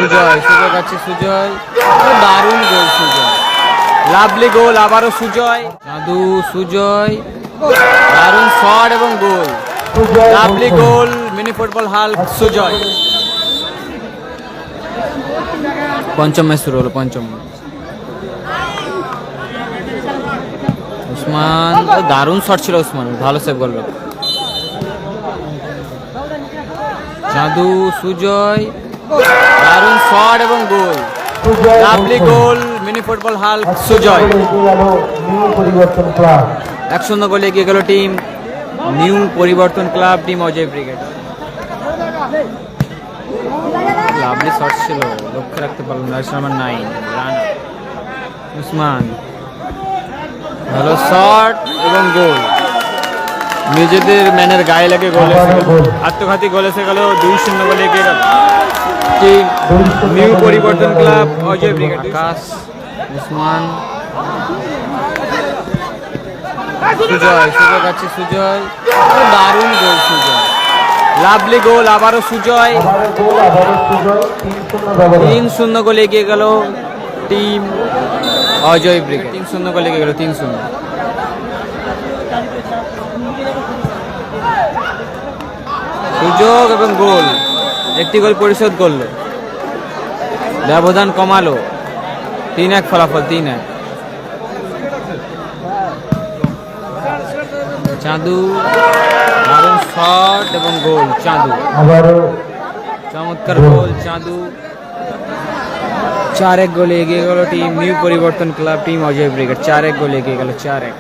সুজয় কাছে সুজয়, দারুণ গোল সুজয়, লাভলি গোল আবারও সুজয়, চাঁদু সুজয়, দারুণ শট এবং goal, lovely goal, mini football hulk Sujay. পঞ্চম ম্যাচ শুরু হলো, পঞ্চম উসমান, দারুণ শট ছিল উসমান, ভালো সেভ করলো। চাঁদু সুজয়, দারুণ শট এবং goal, lovely goal, mini football hulk Sujay. 1-0 গোলে এগিয়ে গেল team new Paribartan club, team Ajay brigade. Lovely shot ছিল, লক্ষ্য রাখতে পারল না। নাম্বার 9 রান উসমান, ভালো শট এবং গোল, নিজেদের ম্যানের গায়ে লাগে গোল, আত্মঘাতী গোল এসে গেল। 2-0 গোলে এগিয়ে গেল team new Paribartan club Ajay brigade. আকাশ উসমান, সুজয় কাছে সুজয়, দারুণ গোল সুজয়, লাভলি গোল আবারও সুজয়। 3-0 গোলে এগিয়ে গেল টিম অজয় ব্রিগেড। 3-0 গোলে এগিয়ে গেল, 3-0। সুযোগ এবং গোল, একটি গোল পরিশোধ করলো, ব্যবধান কমালো। 3-1 ফলাফল, 3-1। চাঁদু, দারুণ শট এবং গোল, চাঁদু চমৎকার গোল, চাঁদু। 4-1 গোলে এগিয়ে গেল team new Paribartan club, team Ajay brigade. 4-1 গোলে এগিয়ে গেল, 4-1।